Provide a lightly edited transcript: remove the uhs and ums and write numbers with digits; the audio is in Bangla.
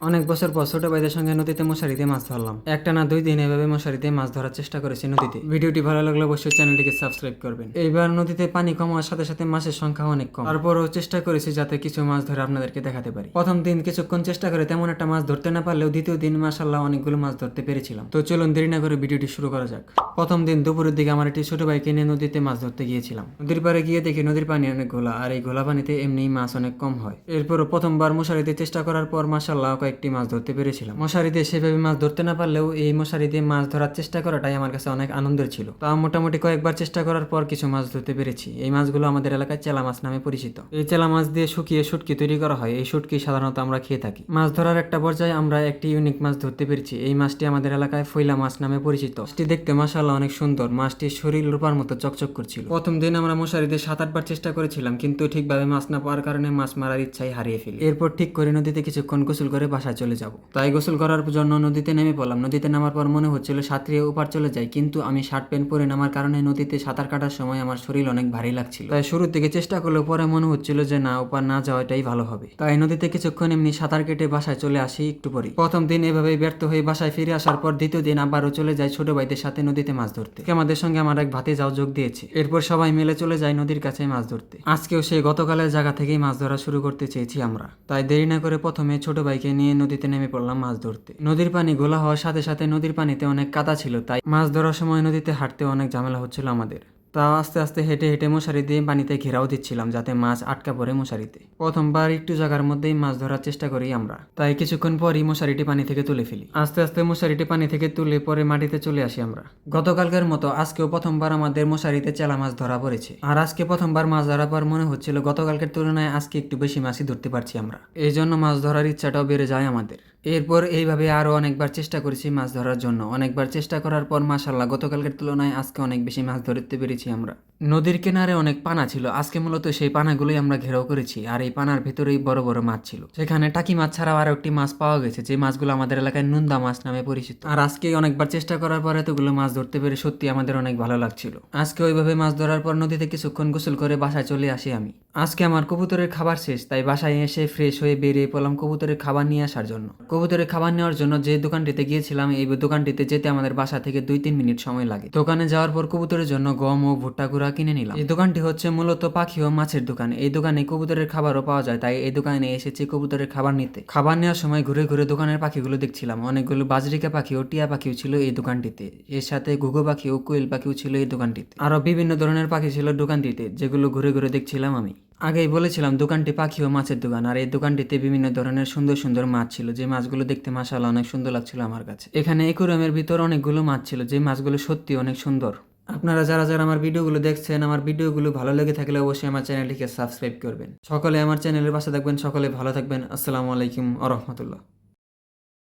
অনেক বছর পর ছোট ভাইদের সঙ্গে নদীতে মশারিতে মাছ ধরলাম। একটা না 2 দিন এভাবে মশারিতে মাছ ধরার চেষ্টা করেছি নদীতে। ভিডিওটি ভালো লাগলে অবশ্যই চ্যানেলটিকে সাবস্ক্রাইব করবেন। এইবার নদীতে পানি কম হওয়ার সাথে সাথে মাছের সংখ্যা অনেক কম, তারপরও চেষ্টা করেছি যাতে কিছু মাছ ধরে আপনাদেরকে দেখাতে পারি। প্রথম দিন কিছুক্ষণ চেষ্টা করে তেমন একটা মাছ ধরতে না পারলেও দ্বিতীয় দিন মাশাআল্লাহ অনেকগুলো মাছ ধরতে পেরেছিলাম। তো চলুন দেরি না করে ভিডিওটি শুরু করা যাক। প্রথম দিন দুপুরের দিকে আমার একটি ছোট ভাইকে নিয়ে নদীতে মাছ ধরতে গিয়েছিলাম। নদীর পাড়ে গিয়ে দেখি নদীর পানি অনেক ঘোলা, আর এই ঘোলা পানিতে এমনি মাছ অনেক কম হয়। এরপরও প্রথমবার মশারিতে চেষ্টা করার পর মাশাআল্লাহ কয়েকটি মাছ ধরতে পেরেছিলাম। মশারিতে সেভাবে মাছ ধরতে না পারলেও এই মশারিতে মাছ ধরার চেষ্টা করাটাই আমার কাছে অনেক আনন্দের ছিল। তা মোটামুটি কয়েকবার চেষ্টা করার পর কিছু মাছ ধরতে পেরেছি। এই মাছগুলো আমাদের এলাকায় চেলা মাছ নামে পরিচিত। এই চেলা মাছ দিয়ে শুকিয়ে শুটকি তৈরি করা হয়। এই শুটকি সাধারণত আমরা খেয়ে থাকি। মাছ ধরার একটা পর্যায়ে আমরা একটি ইউনিক মাছ ধরতে পেরেছি। এই মাছটি আমাদের এলাকায় ফইলা মাছ নামে পরিচিত। মাছটি দেখতে মাশাআল্লাহ অনেক সুন্দর। মাছটির শরীর রূপার মতো চকচক করছিল। প্রথম দিন আমরা মশারিতে 7-8 বার চেষ্টা করেছিলাম, কিন্তু ঠিকভাবে মাছ না পাওয়ার কারণে মাছ মারার ইচ্ছাই হারিয়ে ফেলি। এরপর ঠিক করে নদীতে কিছুক্ষণ গোসল করে বাসায় চলে যাব। তাই গোসল করার জন্য নদীতে নেমে পড়লাম। নদীতে নামার পর মনে হচ্ছিল সাঁতরিয়ে ওপার চলে যাই, কিন্তু আমি শার্ট প্যান্ট পরে নামার কারণে নদীতে সাঁতার কাটার সময় আমার শরীর অনেক ভারী লাগছিল। তাই শুরুর দিকে চেষ্টা করলেও পরে মনে হচ্ছিল যে না, ওপার না যাওয়াটাই ভালো হবে। তাই নদীতে কিছুক্ষণ এমনি সাঁতার কেটে বাসায় চলে আসি একটু পরে। প্রথম দিন এভাবেই ব্যর্থ হয়ে বাসায় ফিরে আসার পর দ্বিতীয় দিন আবারও চলে যাই ছোট ভাইদের সাথে নদীতে মাছ ধরতে। আমাদের সঙ্গে আমার এক ভাতিজাও যোগ দিয়েছে। এরপর সবাই মিলে চলে যাই নদীর কাছে মাছ ধরতে। আজকেও সেই গতকালের জায়গা থেকেই মাছ ধরা শুরু করতে চেয়েছি আমরা। তাই দেরি না করে প্রথমে ছোট ভাইকে নিয়ে নদীতে নেমে পড়লাম মাছ ধরতে। নদীর পানি ঘোলা হওয়ার সাথে সাথে নদীর পানিতে অনেক কাদা ছিল, তাই মাছ ধরার সময় নদীতে হাঁটতে অনেক ঝামেলা হচ্ছিল আমাদের। তাও আস্তে আস্তে হেঁটে হেঁটে মশারি দিয়ে পানিতে ঘেরাও দিচ্ছিলাম যাতে মাছ আটকা পড়ে মশারিতে। প্রথমবার একটু জায়গার মধ্যেই মাছ ধরার চেষ্টা করি আমরা। তাই কিছুক্ষণ পরই মশারিটি পানি থেকে তুলে ফেলি। আস্তে আস্তে মশারিটি পানি থেকে তুলে পরে মাটিতে চলে আসি আমরা। গতকালকের মতো আজকেও প্রথমবার আমাদের মশারিতে চেলা মাছ ধরা পড়েছে। আর আজকে প্রথমবার মাছ ধরার পর মনে হচ্ছিল গতকালকের তুলনায় আজকে একটু বেশি মাছই ধরতে পারছি আমরা। এই জন্য মাছ ধরার ইচ্ছাটাও বেড়ে যায় আমাদের। এরপর এইভাবে আরো অনেকবার চেষ্টা করেছি মাছ ধরার জন্য। অনেকবার চেষ্টা করার পর মাশাআল্লাহ গতকালকের তুলনায় আজকে অনেক বেশি মাছ ধরতে পেরেছি আমরা। নদীর কিনারে অনেক পানা ছিল। আজকে মূলত সেই পানাগুলোই আমরা ঘেরাও করেছি। আর এই পানার ভেতরেই বড় বড় মাছ ছিল। সেখানে টাকি মাছ ছাড়াও আরো একটি মাছ পাওয়া গেছে, যে মাছগুলো আমাদের এলাকায় নুন্দা মাছ নামে পরিচিত। আর আজকে অনেকবার চেষ্টা করার পর এতগুলো মাছ ধরতে পেরে সত্যি আমাদের অনেক ভালো লাগছিল। আজকে ওইভাবে মাছ ধরার পর নদীতে কিছুক্ষণ গোসল করে বাসায় চলে আসি আমি। আজকে আমার কবুতরের খাবার শেষ, তাই বাসায় এসে ফ্রেশ হয়ে বেরিয়ে পড়লাম কবুতরের খাবার নিয়ে আসার জন্য। কবুতরের খাবার নেওয়ার জন্য যে দোকানটিতে গিয়েছিলাম, এই দোকানটিতে যেতে আমাদের বাসা থেকে 2-3 মিনিট সময় লাগে। দোকানে যাওয়ার পর কবুতরের জন্য গম ও ভুট্টা গুঁড়া কিনে নিলাম। এই দোকানটি হচ্ছে মূলত পাখি ও মাছের দোকান। এই দোকানে কবুতরের খাবারও পাওয়া যায়, তাই এই দোকানে এসেছি কবুতরের খাবার নিতে। খাবার নেওয়ার সময় ঘুরে ঘুরে দোকানের পাখিগুলো দেখছিলাম। অনেকগুলো বাজরিকা পাখি ও টিয়া পাখিও ছিল এই দোকানটিতে। এর সাথে ঘুঘু পাখি ও কোয়েল পাখিও ছিল এই দোকানটিতে। আরো বিভিন্ন ধরনের পাখি ছিল দোকানটিতে, যেগুলো ঘুরে ঘুরে দেখছিলাম আমি। আগেই বলেছিলাম দোকানটি পাখি ও মাছের দোকান। আর এই দোকানটিতে বিভিন্ন ধরনের সুন্দর সুন্দর মাছ ছিল, যে মাছগুলো দেখতে মাশাআল্লাহ অনেক সুন্দর লাগছিল আমার কাছে। এখানে একুরিয়ামের ভিতর অনেকগুলো মাছ ছিল, যে মাছগুলো সত্যি অনেক সুন্দর। আপনারা যারা যারা আমার ভিডিওগুলো দেখছেন, আমার ভিডিওগুলো ভালো লেগে থাকলে অবশ্যই আমার চ্যানেলটিকে সাবস্ক্রাইব করবেন। সকলে আমার চ্যানেলের পাশে থাকবেন। সকলে ভালো থাকবেন। আসসালামু আলাইকুম ওয়া রাহমাতুল্লাহ।